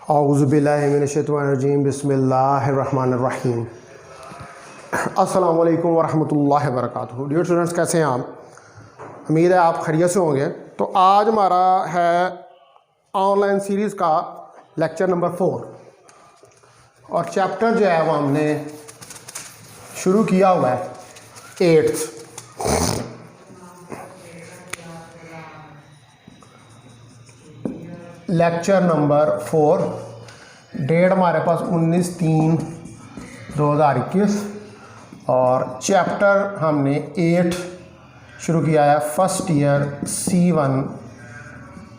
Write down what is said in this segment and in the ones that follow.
औज़ुबिल्लाहिमिनश्शैतानिर्रजीम बिस्मिल्लाहिर्रहमानिर्रहीम। अस्सलाम वालेकुम वरहमतुल्लाहि वबरकातुहू। डियर स्टूडेंट्स, कैसे हैं आप? उम्मीद है आप खैरियत से होंगे। तो आज हमारा है ऑनलाइन सीरीज़ का लेक्चर नंबर 4 और चैप्टर जो है वो हमने शुरू किया हुआ है 8th। लेक्चर नंबर 4, डेट हमारे पास 19/3/2021 और चैप्टर हमने 8 शुरू किया है, फर्स्ट ईयर C1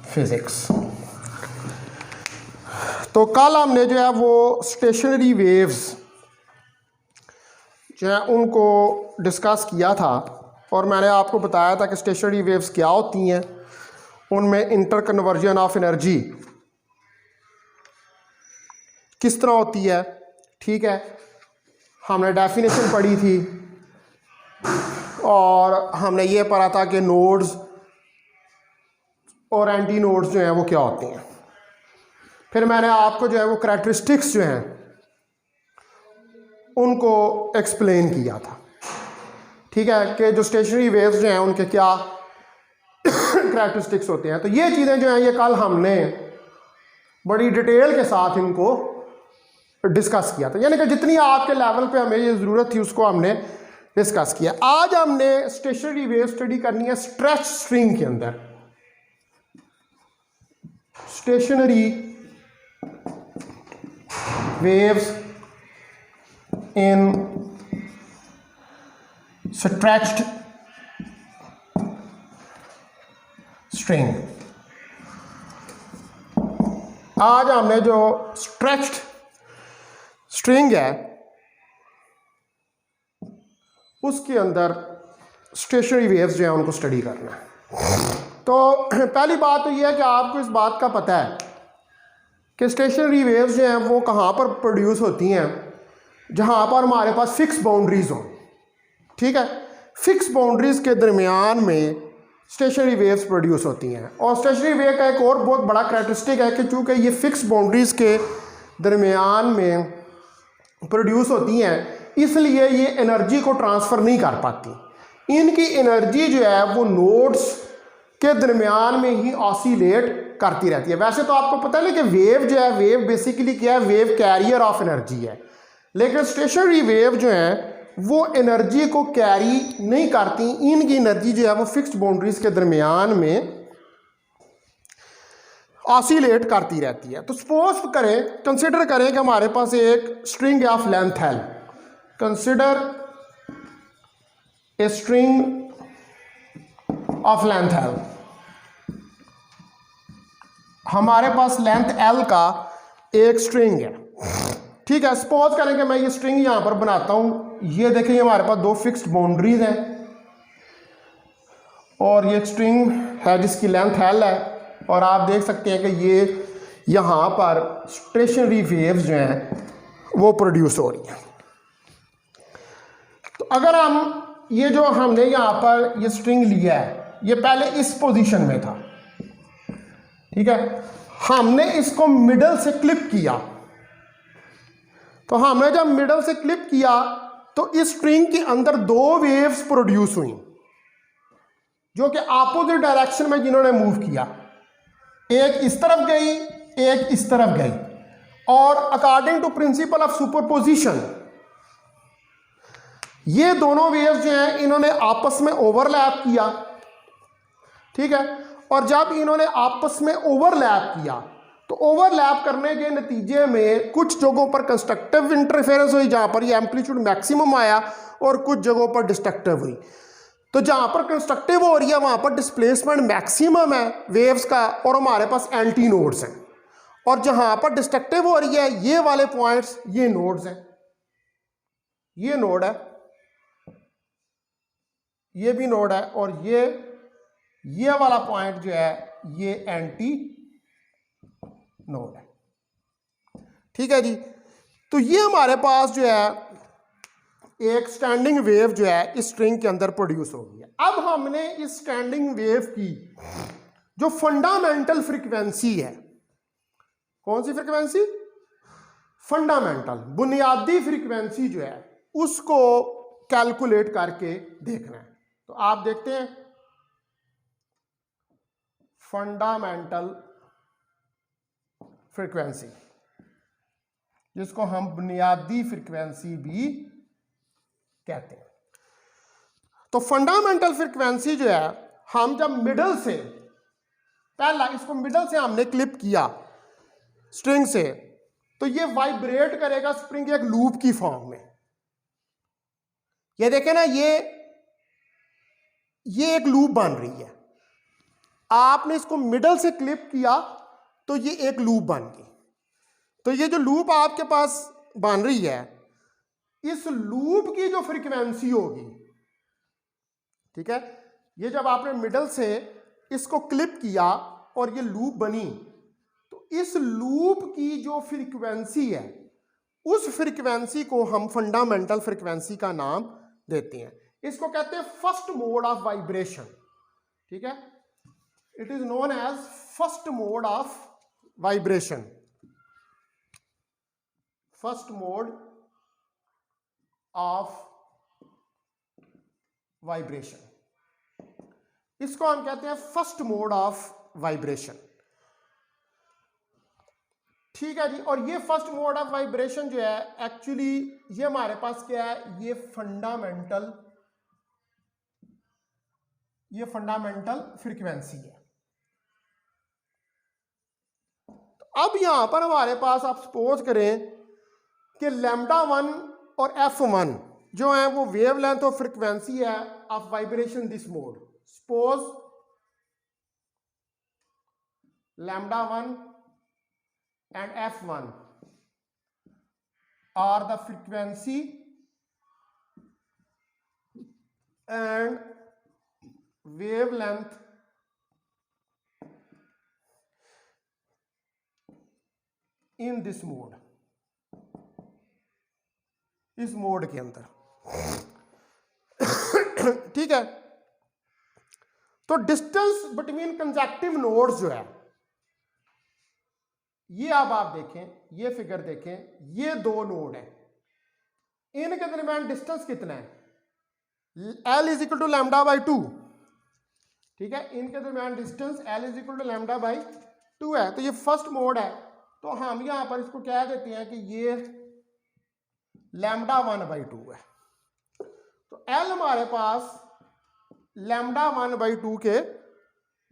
फिज़िक्स। तो कल हमने जो है वो स्टेशनरी वेव्स जो है उनको डिस्कस किया था और मैंने आपको बताया था कि स्टेशनरी वेव्स क्या होती हैं, उनमें इंटर कन्वर्जन ऑफ एनर्जी किस तरह होती है। ठीक है, हमने डेफिनेशन पढ़ी थी और हमने ये पढ़ा था कि नोड्स और एंटी नोड्स जो हैं वो क्या होते हैं। फिर मैंने आपको जो है वो करैक्टरिस्टिक्स जो हैं उनको एक्सप्लेन किया था। ठीक है, कि जो स्टेशनरी वेव्स जो हैं उनके क्या करैक्टरिस्टिक्स होते हैं। तो ये चीज़ें जो हैं ये कल हमने बड़ी डिटेल के साथ इनको डिस्कस किया था, यानी कि जितनी आपके लेवल पे हमें ये ज़रूरत थी उसको हमने डिस्कस किया। आज हमने स्टेशनरी वेव स्टडी करनी है स्ट्रेच स्ट्रिंग के अंदर। Stationery waves in stretched string. आज हमने जो स्ट्रेच्ड स्ट्रिंग है उसके अंदर स्टेशनरी वेव्स जो है उनको स्टडी करना है। तो पहली बात तो यह है कि आपको इस बात का पता है कि स्टेशनरी वेव्स जो हैं वो कहाँ पर प्रोड्यूस होती हैं, जहाँ पर हमारे पास फिक्स बाउंड्रीज हों। ठीक है, फिक्स बाउंड्रीज के दरमियान में स्टेशनरी वेव्स प्रोड्यूस होती हैं। और स्टेशनरी वेव का एक और बहुत बड़ा करैक्टरिस्टिक है कि चूँकि ये फिक्स बाउंड्रीज के दरमियान में प्रोड्यूस होती हैं इसलिए ये एनर्जी को ट्रांसफ़र नहीं कर पाती। इनकी एनर्जी जो है वो नोड्स के दरमियान में ही ऑसिलेट करती रहती है। वैसे तो आपको पता है ना कि वेव जो है, वेव बेसिकली क्या है, वेव कैरियर ऑफ एनर्जी है। लेकिन स्टेशनरी वेव जो है वो एनर्जी को कैरी नहीं करती। इनकी एनर्जी जो है वो फिक्स्ड बाउंड्रीज के दरमियान में ऑसिलेट करती रहती है। तो सपोज करें, कंसिडर करें कि हमारे पास एक स्ट्रिंग ऑफ लेंथ है। Consider a string of length L। हमारे पास लेंथ L का एक स्ट्रिंग है। ठीक है, सपोज करें कि मैं ये स्ट्रिंग यहां पर बनाता हूं। ये देखें, हमारे पास दो फिक्स्ड बाउंड्रीज हैं और ये स्ट्रिंग है जिसकी लेंथ L है और आप देख सकते हैं कि ये यहाँ पर स्टेशनरी वेव्स जो हैं वो प्रोड्यूस हो रही हैं। तो अगर हम ये जो हमने यहाँ पर ये स्ट्रिंग लिया है, ये पहले इस पोजीशन में था। ठीक है, हमने इसको मिडल से क्लिप किया। तो हमने जब मिडल से क्लिप किया तो इस स्ट्रिंग के अंदर दो वेव्स प्रोड्यूस हुई जो कि अपोजिट डायरेक्शन में जिन्होंने मूव किया। एक इस तरफ गई, एक इस तरफ गई और according to principle of superposition ये दोनों वेव्स जो हैं इन्होंने आपस में ओवरलैप किया। ठीक है, और जब इन्होंने आपस में ओवरलैप किया तो ओवरलैप करने के नतीजे में कुछ जगहों पर कंस्ट्रक्टिव इंटरफेरेंस हुई जहां पर ये एम्पलीट्यूड मैक्सिमम आया और कुछ जगहों पर डिस्ट्रक्टिव हुई। तो जहां पर कंस्ट्रक्टिव हो रही है वहां पर डिस्प्लेसमेंट मैक्सिमम है वेव्स का और हमारे पास एंटी नोड्स हैं, और जहां पर डिस्ट्रक्टिव हो रही है ये वाले पॉइंट्स ये नोड्स हैं। ये नोड है, ये भी नोड है और ये वाला पॉइंट जो है ये एंटी नोड है। ठीक है जी, तो ये हमारे पास जो है एक स्टैंडिंग वेव जो है इस स्ट्रिंग के अंदर प्रोड्यूस हो गई है। अब हमने इस स्टैंडिंग वेव की जो फंडामेंटल फ्रीक्वेंसी है कौन सी फ्रीक्वेंसी? फंडामेंटल, बुनियादी फ्रीक्वेंसी जो है उसको कैलकुलेट करके देखना है। तो आप देखते हैं फंडामेंटल फ्रीक्वेंसी, जिसको हम बुनियादी फ्रीक्वेंसी भी कहते हैं। तो फंडामेंटल फ्रीक्वेंसी जो है, हम जब मिडल से, पहला इसको मिडल से हमने क्लिप किया स्ट्रिंग से, तो ये वाइब्रेट करेगा स्प्रिंग एक लूप की फॉर्म में। ये देखें ना, ये एक लूप बन रही है। आपने इसको मिडल से क्लिप किया तो ये एक लूप बन गई। तो ये जो लूप आपके पास बन रही है, इस लूप की जो फ्रीक्वेंसी होगी, ठीक है, ये जब आपने मिडल से इसको क्लिप किया और ये लूप बनी, तो इस लूप की जो फ्रीक्वेंसी है, उस फ्रीक्वेंसी को हम फंडामेंटल फ्रीक्वेंसी का नाम देते हैं। इसको कहते हैं फर्स्ट मोड ऑफ वाइब्रेशन, ठीक है, it is known as first mode of vibration, first mode of vibration, इसको हम कहते हैं फर्स्ट मोड ऑफ वाइब्रेशन, ठीक है जी। और ये फर्स्ट मोड ऑफ वाइब्रेशन जो है, एक्चुअली ये हमारे पास क्या है, ये फंडामेंटल फ्रीक्वेंसी है। तो अब यहां पर हमारे पास आप सपोज करें कि λ1 और f1 जो है वो वेवलेंथ और फ्रीक्वेंसी है of vibration this mode. Suppose λ1 and f1 are the frequency and wavelength in this mode, इस मोड के अंदर, ठीक है। तो डिस्टेंस बिटवीन कंजेक्टिव नोड्स जो है, ये अब आप देखें, ये फिगर देखें, ये दो नोड है, इनके दरमियान डिस्टेंस कितना है, L is equal to lambda by 2, ठीक है, इनके दरमियान distance L is equal to lambda by 2 है। तो ये फर्स्ट मोड है, तो हम यहां पर इसको कह देते हैं कि ये λ1/2 है। तो L हमारे पास λ1/2 के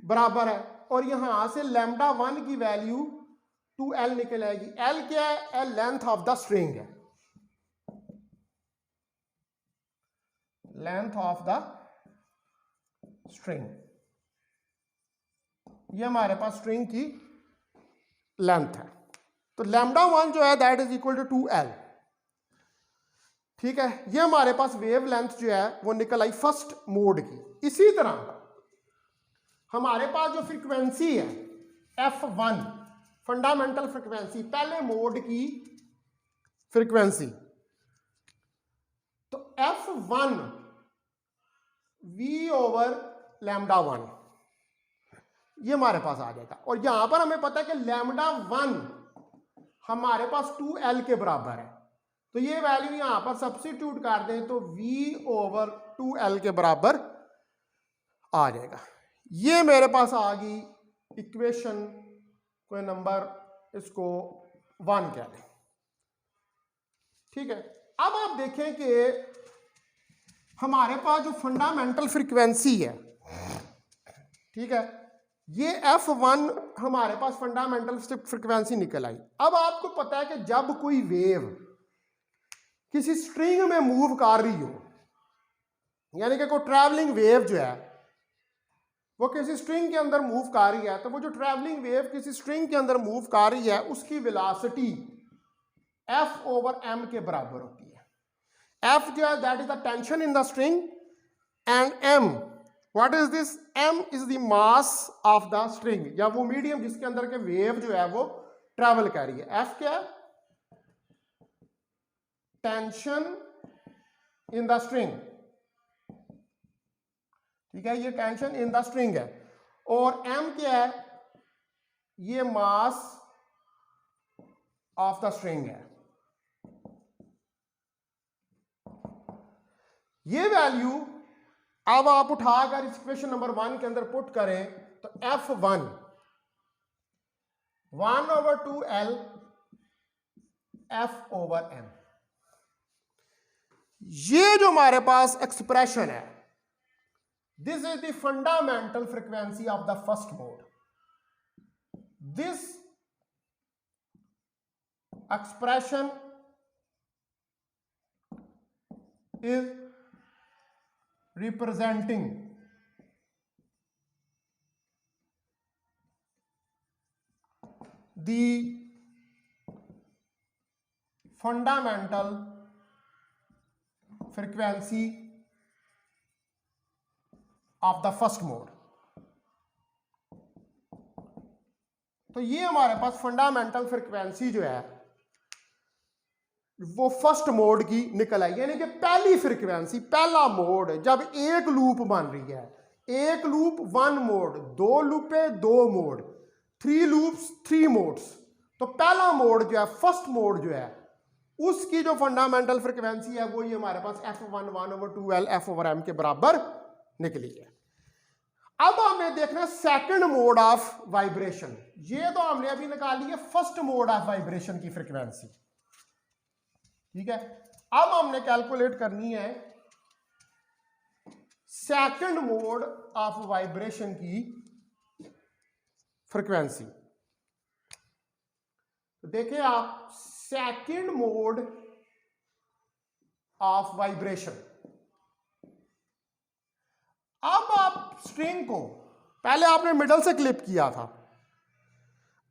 बराबर है, और यहां से λ1 की वैल्यू 2L निकल आएगी। L क्या है? L length of the string है, लेंथ ऑफ द स्ट्रिंग, ये हमारे पास स्ट्रिंग की लेंथ है। तो λ1 जो है that is equal to 2L, ठीक है। ये हमारे पास वेव लेंथ जो है वो निकल आई फर्स्ट मोड की। इसी तरह हमारे पास जो फ्रीक्वेंसी है f1 फंडामेंटल फ्रीक्वेंसी, पहले मोड की फ्रीक्वेंसी, तो f1 v/λ1 ये हमारे पास आ जाएगा। और यहां पर हमें पता है कि λ1 हमारे पास 2L के बराबर है, तो ये वैल्यू यहां पर सब्स्टिट्यूट कर दें तो v/2L के बराबर आ जाएगा। ये मेरे पास आ गई इक्वेशन, कोई नंबर इसको 1 कह लें, ठीक है। अब आप देखें कि हमारे पास जो फंडामेंटल फ्रीक्वेंसी है, ठीक है, ये f1 हमारे पास फंडामेंटल फ्रीक्वेंसी निकल आई। अब आपको पता है कि जब कोई वेव किसी स्ट्रिंग में मूव कर रही हो, यानी कि कोई ट्रैवलिंग वेव जो है वो किसी स्ट्रिंग के अंदर मूव कर रही है, तो वो जो ट्रैवलिंग वेव किसी स्ट्रिंग के अंदर मूव कर रही है उसकी वेलोसिटी f/m के बराबर होती है। f जो है that is the tension in the string, and m what is this, m is the mass of the string, या वो मीडियम जिसके अंदर के वेव जो है वो ट्रैवल कर रही है। f क्या है? टेंशन इन द स्ट्रिंग, ठीक है, ये टेंशन इन द स्ट्रिंग है। और m क्या है? ये मास ऑफ द स्ट्रिंग है। ये वैल्यू अब आप उठाकर इस इक्वेशन नंबर 1 के अंदर पुट करें तो F1 1/2L F/m, ये जो हमारे पास एक्सप्रेशन है, this is the fundamental frequency of the first mode. This expression is representing the fundamental frequency of the first mode। तो ये हमारे पास फंडामेंटल फ्रीक्वेंसी जो है वो फर्स्ट मोड की निकल आई, यानी कि पहली फ्रीक्वेंसी, पहला मोड जब एक लूप बन रही है, एक loop 1 mode, 2 लूपे 2 mode, 3 loops 3 modes, तो पहला मोड जो है फर्स्ट मोड जो है उसकी जो फंडामेंटल फ्रीक्वेंसी है वो ये हमारे पास F1 1/2L F/m के बराबर निकली है। अब हमें देखना है सेकंड मोड ऑफ वाइब्रेशन। ये तो हमने अभी निकाली है फर्स्ट मोड ऑफ वाइब्रेशन की फ्रीक्वेंसी, ठीक है। अब हमने कैलकुलेट करनी है सेकंड मोड ऑफ वाइब्रेशन की फ्रीक्वेंसी। तो देखिए आप, सेकंड मोड ऑफ वाइब्रेशन, अब आप स्ट्रिंग को पहले आपने मिडल से क्लिप किया था,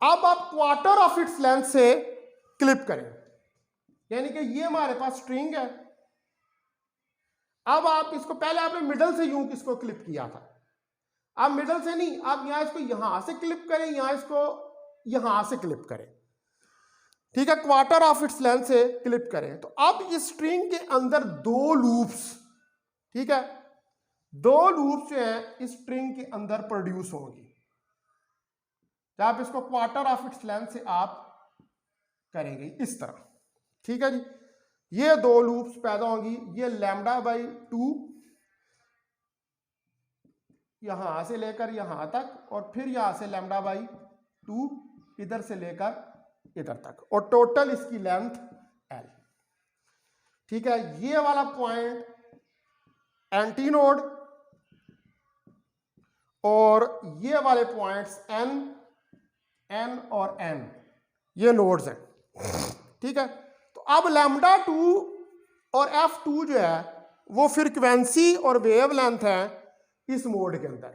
अब आप क्वार्टर ऑफ इट्स लेंथ से क्लिप करें, यानी कि ये हमारे पास स्ट्रिंग है। अब आप इसको, पहले आपने मिडल से यूं इसको क्लिप किया था, आप मिडल से नहीं, आप यहां इसको यहां से क्लिप करें, यहां इसको यहां से क्लिप करें, ठीक है, क्वार्टर ऑफ इट्स लेंथ से क्लिप करें। तो अब इस स्ट्रिंग के अंदर 2 लूप्स, ठीक है, 2 लूप्स जो है इस स्ट्रिंग के अंदर प्रोड्यूस होंगी। जब आप इसको क्वार्टर ऑफ इट्स लेंथ से आप करेंगे इस तरह, ठीक है जी, ये 2 लूप्स पैदा होंगी, ये λ/2 यहां से लेकर यहां तक, और फिर यहां से λ/2 इधर से लेकर इधर तक, और टोटल इसकी लेंथ L, ठीक है। ये वाला पॉइंट एंटी नोड और ये वाले पॉइंट्स N और N ये नोड्स हैं, ठीक है। तो अब λ2 और F2 जो है वो फ्रीक्वेंसी और वेव लेंथ है इस मोड के अंदर,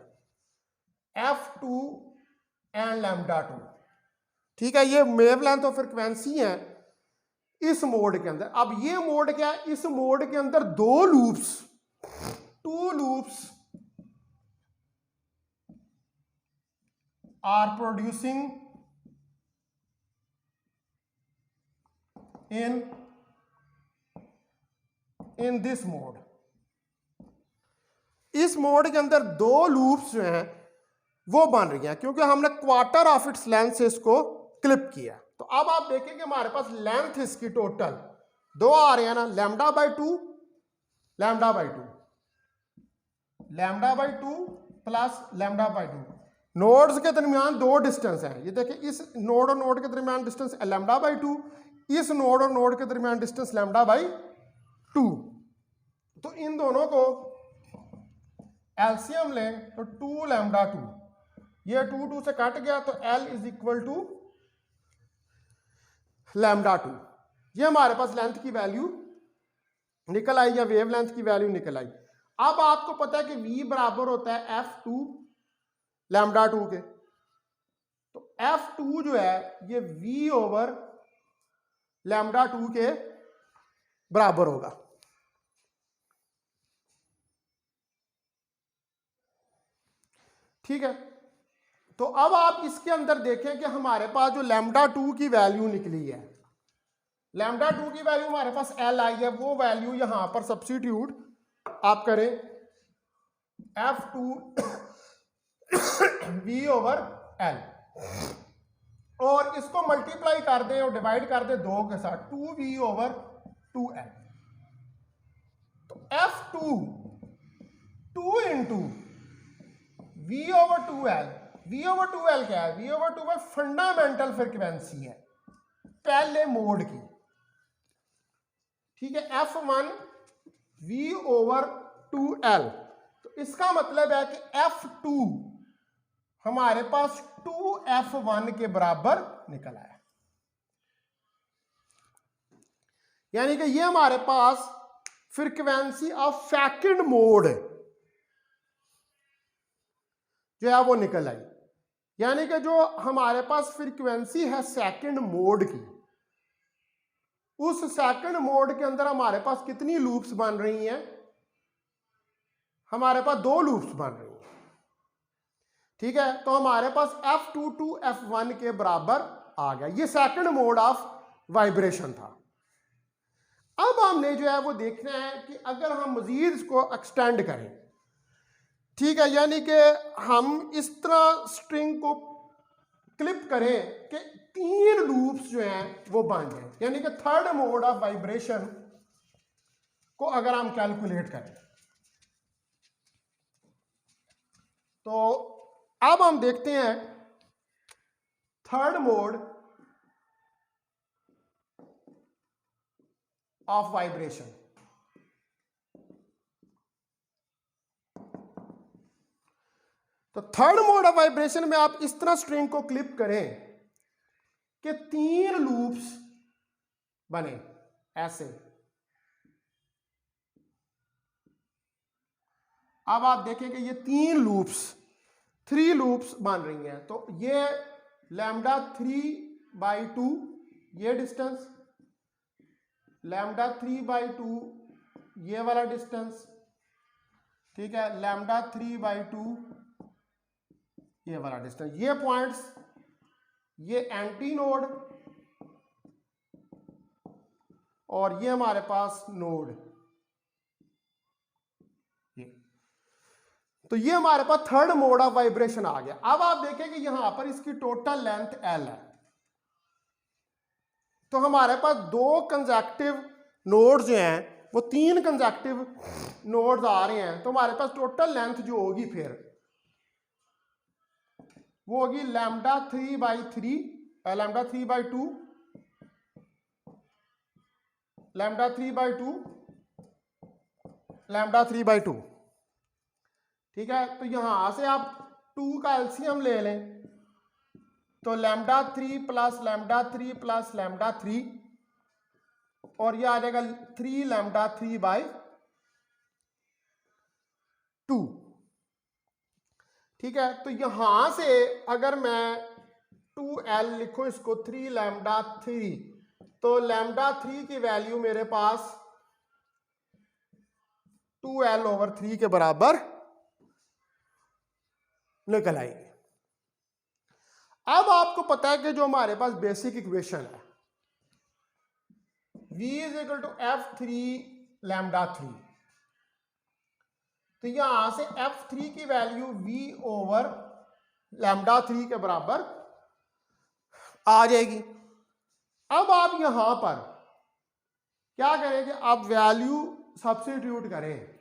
F2 एंड λ2, ठीक है, ये वेव लेंथ और फ्रीक्वेंसी है इस मोड के अंदर। अब ये मोड क्या है, इस मोड के अंदर 2 loops are producing in this mode. इस मोड के अंदर 2 लूप्स जो हैं वो बन रही हैं, क्योंकि हमने क्वार्टर ऑफ इट्स लेंथ से इसको क्लिप किया। तो अब आप देखेंगे हमारे पास लेंथ इसकी टोटल 2 आ रहे हैं ना, λ/2 प्लस λ/2। नोड्स के दरमियान 2 डिस्टेंस हैं, ये देखिए, इस नोड और नोड के दरमियान डिस्टेंस λ/2, इस नोड और नोड के दरमियान डिस्टेंस λ/2। तो इन दोनों को एलसीएम लें तो 2λ2, ये 2 से कट गया तो L इज इक्वल टू λ2। ये हमारे पास लेंथ की वैल्यू निकल आई, या वेव लेंथ की वैल्यू निकल आई। अब आपको पता है कि V बराबर होता है F2 λ2 के, तो F2 जो है ये V/λ2 के बराबर होगा, ठीक है। तो अब आप इसके अंदर देखें कि हमारे पास जो λ2 की वैल्यू निकली है, λ2 की वैल्यू हमारे पास L आई है, वो वैल्यू यहां पर सब्स्टिट्यूट आप करें F2 V/L, और इसको मल्टीप्लाई कर दें और डिवाइड कर दें 2 के साथ, 2v/2l। तो F2 2 इंटू v/2l। v/2l क्या है? v/2l फंडामेंटल फ्रीक्वेंसी है पहले मोड की, ठीक है। F1 v/2l, तो इसका मतलब है कि F2 हमारे पास 2f1 के बराबर निकल आया। यानी कि ये हमारे पास फ्रीक्वेंसी ऑफ सेकंड मोड जो है वो निकल आई। यानी कि जो हमारे पास फ्रीक्वेंसी है सेकंड मोड की, उस सेकंड मोड के अंदर हमारे पास कितनी लूप्स बन रही हैं? हमारे पास 2 लूप्स बन रही हैं, ठीक है। तो हमारे पास F2 टू F1 के बराबर आ गया। ये सेकंड मोड ऑफ वाइब्रेशन था। अब हमने जो है वो देखना है कि अगर हम मजीद इसको एक्सटेंड करें, ठीक है, यानी कि हम इस तरह स्ट्रिंग को क्लिप करें कि 3 लूप्स जो हैं वो बन जाए, यानी कि थर्ड मोड ऑफ वाइब्रेशन को अगर हम कैलकुलेट करें, तो अब हम देखते हैं थर्ड मोड ऑफ वाइब्रेशन। तो थर्ड मोड ऑफ वाइब्रेशन में आप इस तरह स्ट्रिंग को क्लिप करें कि 3 लूप्स बने ऐसे। अब आप देखें कि ये 3 लूप्स बन रही हैं। तो ये λ3/2 ये डिस्टेंस, λ3/2 ये वाला डिस्टेंस, ठीक है, λ3/2 ये वाला डिस्टेंस, ये पॉइंट्स, ये एंटी नोड और ये हमारे पास नोड, ये। तो ये हमारे पास थर्ड मोड ऑफ वाइब्रेशन आ गया। अब आप देखें कि यहां पर इसकी टोटल लेंथ L है। तो हमारे पास 2 कंसेक्टिव नोड्स जो हैं वो 3 कंसेक्टिव नोड्स आ रहे हैं। तो हमारे पास टोटल लेंथ जो होगी फिर वो होगी λ3/2 λ3/2 λ3/2, ठीक है। तो यहां से आप 2 का एलसीएम ले लें, तो λ3 प्लस λ3 प्लस λ3 और ये आ जाएगा 3λ3/2, ठीक है। तो यहां से अगर मैं 2l लिखूं इसको 3λ3, तो λ3 की वैल्यू मेरे पास 2l/3 के बराबर निकल आएगी। अब आपको पता है कि जो हमारे पास बेसिक इक्वेशन है v = F3λ3, तो यहां से F3 की वैल्यू v/λ3 के बराबर आ जाएगी। अब आप यहां पर क्या करेंगे? आप वैल्यू सब्स्टिट्यूट करें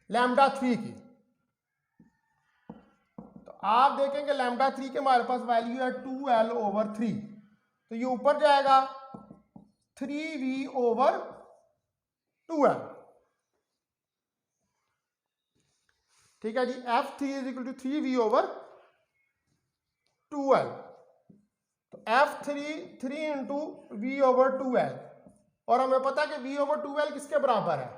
λ3 की, तो आप देखेंगे λ3 के हमारे पास वैल्यू है 2l/3, तो ये ऊपर जाएगा 3v/2l, ठीक है जी। F3 = 3v/2l, तो F3 3 इंटू v/2l, और हमें पता है कि v/2l किसके बराबर है?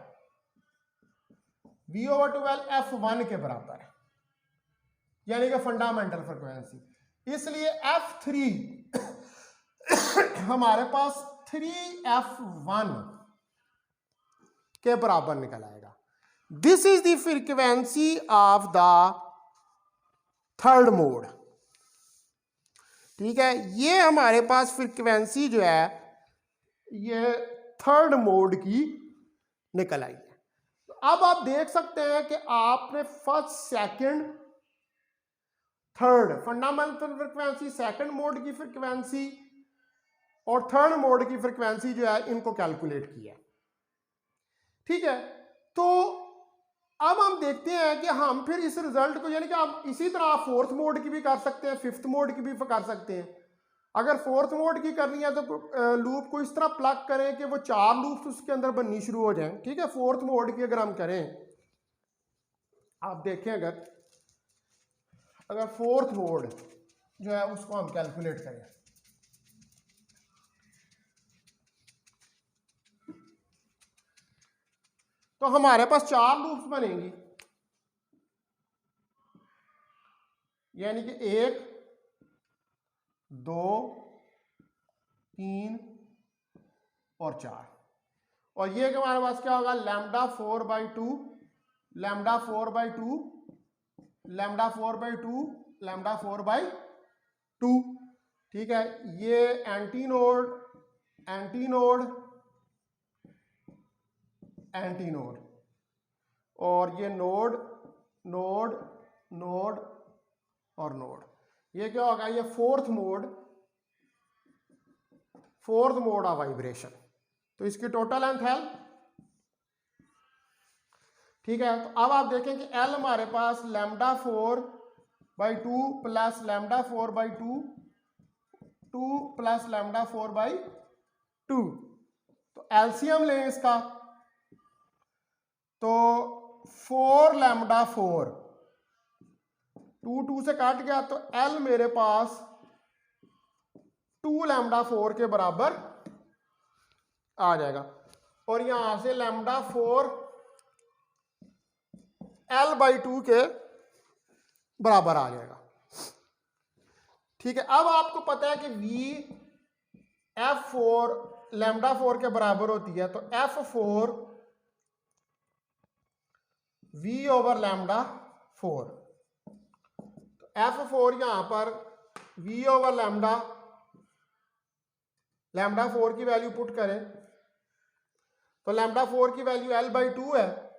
v/2l F1 के बराबर है, यानी कि फंडामेंटल फ्रीक्वेंसी। इसलिए F3 हमारे पास 3f1 के बराबर निकल आएगा। This is the frequency of the third mode, ठीक है। ये हमारे पास फ्रीक्वेंसी जो है ये थर्ड मोड की निकल आई है। तो अब आप देख सकते हैं कि आपने first, second third fundamental frequency, second mode की फ्रिक्वेंसी और थर्ड मोड की फ्रिक्वेंसी जो है इनको कैलकुलेट किया। ठीक है, तो अब हम देखते हैं कि हम फिर इस रिजल्ट को, यानी कि आप इसी तरह फोर्थ मोड की भी कर सकते हैं, फिफ्थ मोड की भी कर सकते हैं। अगर फोर्थ मोड की करनी है तो लूप को इस तरह प्लग करें कि वो 4 लूप्स उसके अंदर बननी शुरू हो जाएं। ठीक है, फोर्थ मोड की अगर हम करें, आप देखें अगर फोर्थ मोड जो है उसको हम कैलकुलेट करें, तो हमारे पास 4 लूप्स बनेंगी, यानी कि 1 2 3 और 4। और ये कि हमारे पास क्या होगा, लैम्डा 4/2, लैम्डा 4/2, लैम्डा 4/2, लैम्डा 4/2। ठीक है, ये anti node, anti node, anti node, और ये नोड नोड नोड और नोड। ये क्या होगा, ये फोर्थ मोड ऑफ वाइब्रेशन। तो इसकी टोटल लेंथ है। ठीक है, तो अब आप देखें कि एल हमारे पास lambda 4/2 plus lambda 4/2 2 plus lambda 4/2। तो एलसीएम लें इसका, तो 4 लैम्डा 4, 2 से काट गया, तो एल मेरे पास 2 लैम्डा 4 के बराबर आ जाएगा। और यहां से लैम्डा 4 L/2 के बराबर आ जाएगा। ठीक है, अब आपको पता है कि V F4 लैम्डा 4 के बराबर होती है, तो F4 V लैम्डा 4। तो F4 यहां पर V लैम्डा 4 की वैल्यू पुट करें, तो लैम्डा 4 की वैल्यू L/2 है,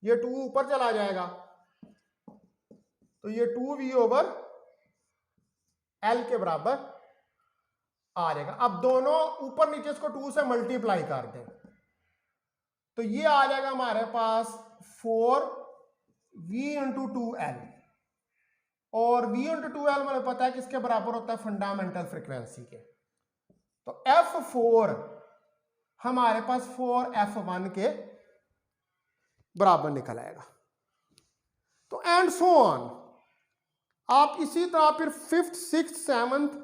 ये 2 ऊपर चला जाएगा, तो ये 2V/L के बराबर आ जाएगा। अब दोनों ऊपर नीचे इसको 2 से मल्टीप्लाई कर दें, तो ये आ जाएगा हमारे पास 4V/2L, और V/2L मुझे पता है किसके बराबर होता है, फंडामेंटल फ्रिक्वेंसी के। तो F4 हमारे पास 4F1 के बराबर निकल आएगा। तो एंड सो ऑन, आप इसी तरह फिर 5th 6th 7th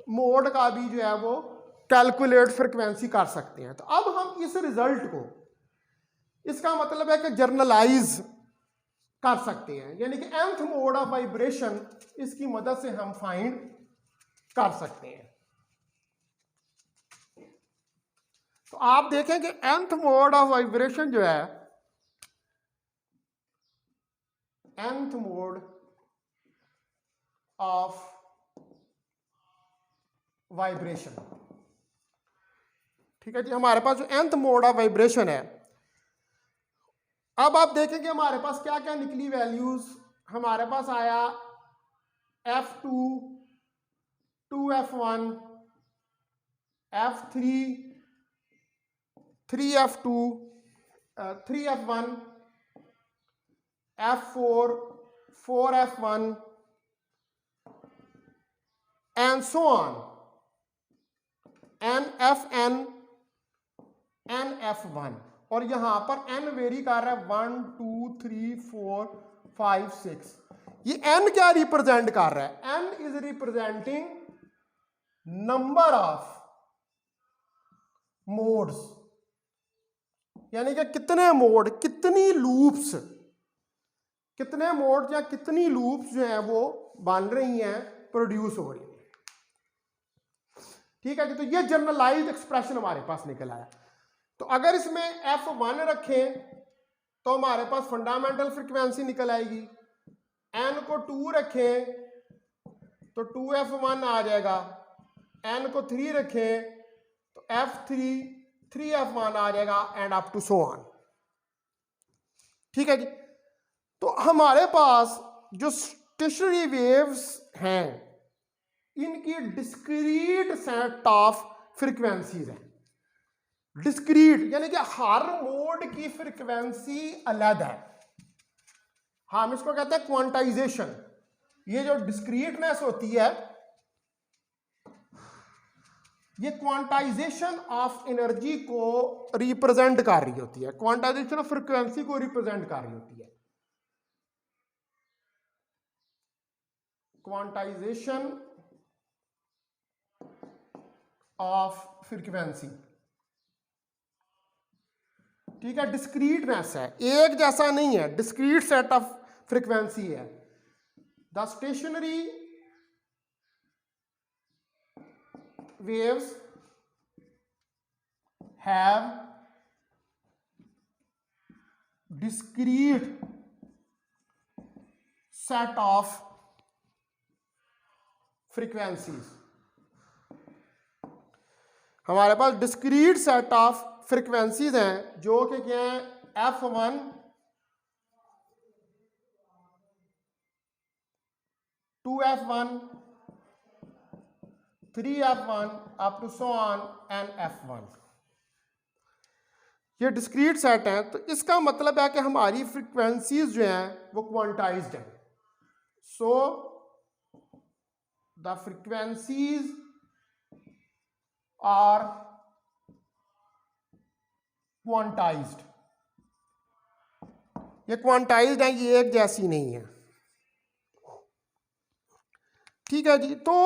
मोड का भी जो है वो कैलकुलेट फ्रिक्वेंसी कर सकते हैं। तो अब हम इस रिजल्ट को, इसका मतलब है कि जर्नलाइज कर सकते हैं, यानी कि nth मोड ऑफ वाइब्रेशन इसकी मदद से हम फाइंड कर सकते हैं। तो आप देखें कि nth मोड ऑफ वाइब्रेशन जो है, nth मोड ऑफ वाइब्रेशन, ठीक है जी, हमारे पास जो nth मोड ऑफ वाइब्रेशन है, अब आप देखेंगे हमारे पास क्या क्या निकली वैल्यूज। हमारे पास आया F2 2F1 F3 3F2 3F1 F4 4F1 and so on, NFN NF1। और यहां पर n वेरी कर रहा है 1 2 3 4 5 6। ये n क्या रिप्रेजेंट कर रहा है, n is representing number of modes, यानी कि कितने मोड, कितनी लूप्स, कितने मोड या कितनी लूप्स जो है वो बन रही हैं, प्रोड्यूस हो रही हैं। ठीक है जी, तो ये जनरलाइज्ड एक्सप्रेशन हमारे पास निकल आया। तो अगर इसमें F1 रखें तो हमारे पास फंडामेंटल फ्रिक्वेंसी निकल आएगी, n को 2 रखें तो 2F1 आ जाएगा, n को 3 रखें तो F3 3F1 आ जाएगा, and up to so on. ठीक है जी, तो हमारे पास जो स्टेशनरी वेव्स हैं, इनकी डिस्क्रीट सेट ऑफ फ्रीक्वेंसीज हैं। डिस्क्रीट यानी कि हर मोड की फ्रीक्वेंसी अलग है, हम इसको कहते हैं क्वांटाइजेशन। ये जो डिस्क्रीटनेस होती है, ये क्वांटाइजेशन ऑफ एनर्जी को रिप्रेजेंट कर रही होती है, क्वांटाइजेशन ऑफ फ्रीक्वेंसी को रिप्रेजेंट कर रही होती है। क्वांटाइजेशन ऑफ फ्रीक्वेंसी, ठीक है, डिस्क्रीटनेस है, एक जैसा नहीं है, डिस्क्रीट सेट ऑफ फ्रीक्वेंसी है। The stationary waves have discrete set of frequencies। हमारे पास डिस्क्रीट सेट ऑफ फ्रीक्वेंसीज हैं जो कि क्या है, F1, 2F1, 3F1 up to so on and F1, ये डिस्क्रीट सेट हैं। तो इसका मतलब है कि हमारी फ्रीक्वेंसीज जो हैं वो क्वांटाइज्ड हैं। So the frequencies are quantized, ये क्वांटाइज्ड हैं, ये एक जैसी नहीं है, ठीक है जी। तो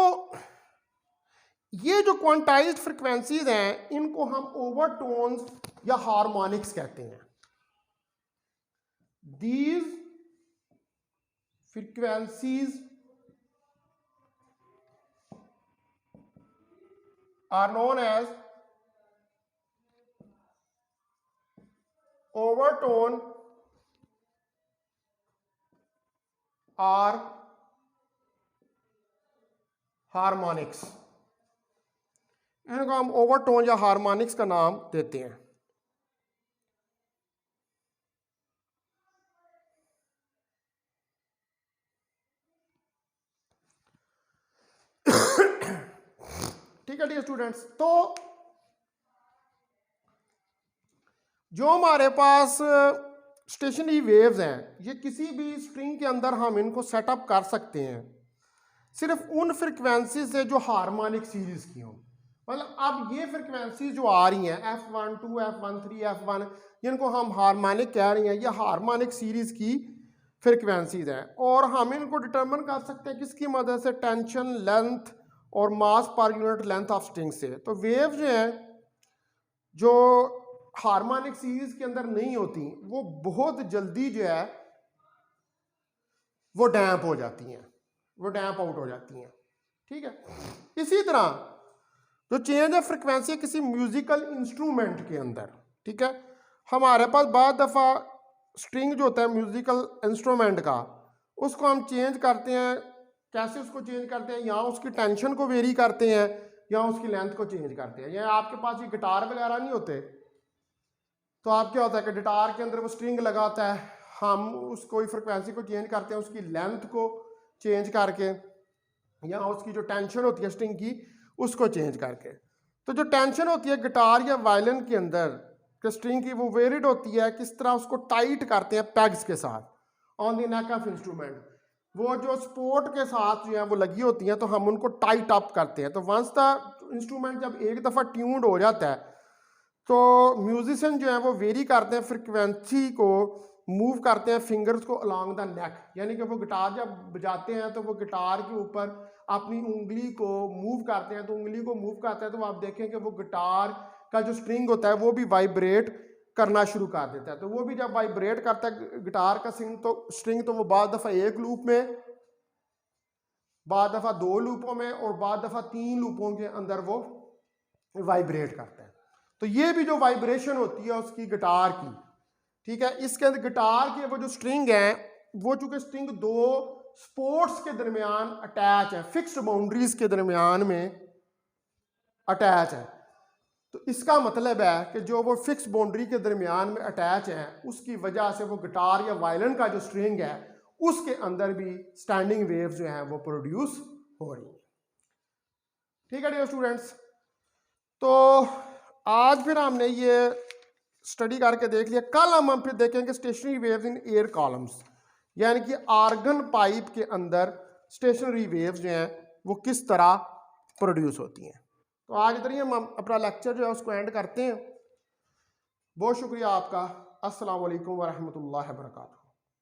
ये जो क्वांटाइज्ड फ्रीक्वेंसीज हैं इनको हम ओवरटोन्स या हार्मोनिक्स कहते हैं। These frequencies are known as overtone और हार्मोनिक्स। इनको हम ओवरटोन या हार्मोनिक्स का नाम देते हैं। ठीक है डियर स्टूडेंट्स, तो जो हमारे पास स्टेशनरी वेव्स हैं, ये किसी भी स्ट्रिंग के अंदर हम इनको सेटअप कर सकते हैं सिर्फ उन फ्रिक्वेंसी से जो हार्मोनिक सीरीज की हों। मतलब अब ये फ्रिक्वेंसी जो आ रही हैं F1, 2F1, 3F1, जिनको हम हार्मोनिक कह रही हैं, ये हार्मोनिक सीरीज की फ्रिक्वेंसीज हैं और हम इनको डिटरमिन कर सकते हैं किसकी मदद से, टेंशन, लेंथ और मास per unit length of string से। तो वेव जो है जो हार्मोनिक सीरीज के अंदर नहीं होती वो बहुत जल्दी जो है वो डैम्प हो जाती हैं, वो डैम्प आउट हो जाती हैं, ठीक है। इसी तरह जो चेंज ऑफ फ्रिक्वेंसी किसी म्यूजिकल इंस्ट्रूमेंट के अंदर, ठीक है, हमारे पास बहुत दफ़ा स्ट्रिंग जो होता है म्यूजिकल इंस्ट्रूमेंट का, उसको हम चेंज करते हैं। कैसे उसको चेंज करते हैं? या उसकी टेंशन को वेरी करते हैं या उसकी लेंथ को चेंज करते हैं। या आपके पास ये गिटार वगैरह नहीं होते तो आप क्या होता है कि गिटार के अंदर वो स्ट्रिंग लगा होता है, हम उसको फ्रिक्वेंसी को चेंज करते हैं, उसकी लेंथ को चेंज करके या उसकी जो टेंशन होती है स्ट्रिंग की उसको चेंज करके। तो जो टेंशन होती है गिटार या वायलिन के अंदर कि स्ट्रिंग की वो वेरिड होती है, किस तरह उसको टाइट करते हैं पैग्स के साथ on the neck of instrument. वो जो स्पोर्ट के साथ जो है वो लगी होती हैं तो हम उनको टाइट अप करते हैं। तो वंस द इंस्ट्रूमेंट जब एक दफ़ा ट्यून्ड हो जाता है तो म्यूजिशियन जो है वो वेरी करते हैं, फ्रिक्वेंसी को मूव करते हैं फिंगर्स को अलॉन्ग द नेक, यानी कि वो गिटार जब बजाते हैं तो वो गिटार के ऊपर अपनी उंगली को मूव करते हैं। तो उंगली को मूव करते हैं तो आप देखें कि वो गिटार का जो स्ट्रिंग होता है वो भी वाइब्रेट करना शुरू कर देता है। तो वो भी जब वाइब्रेट करता है गिटार का स्ट्रिंग तो वो बाद दफ़ा एक लूप में, बाद दफ़ा दो लूपों में और बाद दफ़ा तीन लूपों के अंदर वो वाइब्रेट करता है। तो ये भी जो वाइब्रेशन होती है उसकी गिटार की, ठीक है, इसके अंदर गिटार के वो जो स्ट्रिंग है वो चूंकि स्ट्रिंग दो स्पोर्ट्स के दरमियान अटैच है, फिक्स्ड बाउंड्रीज के दरमियान में अटैच है। तो इसका मतलब है कि जो वो फिक्स बाउंड्री के दरमियान में अटैच है उसकी वजह से वो गिटार या वायलिन का जो स्ट्रिंग है उसके अंदर भी स्टैंडिंग वेव्स जो हैं वो प्रोड्यूस हो रही हैं। ठीक है डियर स्टूडेंट्स, तो आज फिर हमने ये स्टडी करके देख लिया। कल हम फिर देखेंगे stationery waves in air columns, यानी कि आर्गन पाइप के अंदर स्टेशनरी वेव्स जो हैं वो किस तरह प्रोड्यूस होती हैं। तो आज इधर ही हम अपना लेक्चर जो है उसको एंड करते हैं। बहुत शुक्रिया आपका। अस्सलाम वालेकुम वरहमतुल्लाहि वबरकातुहू।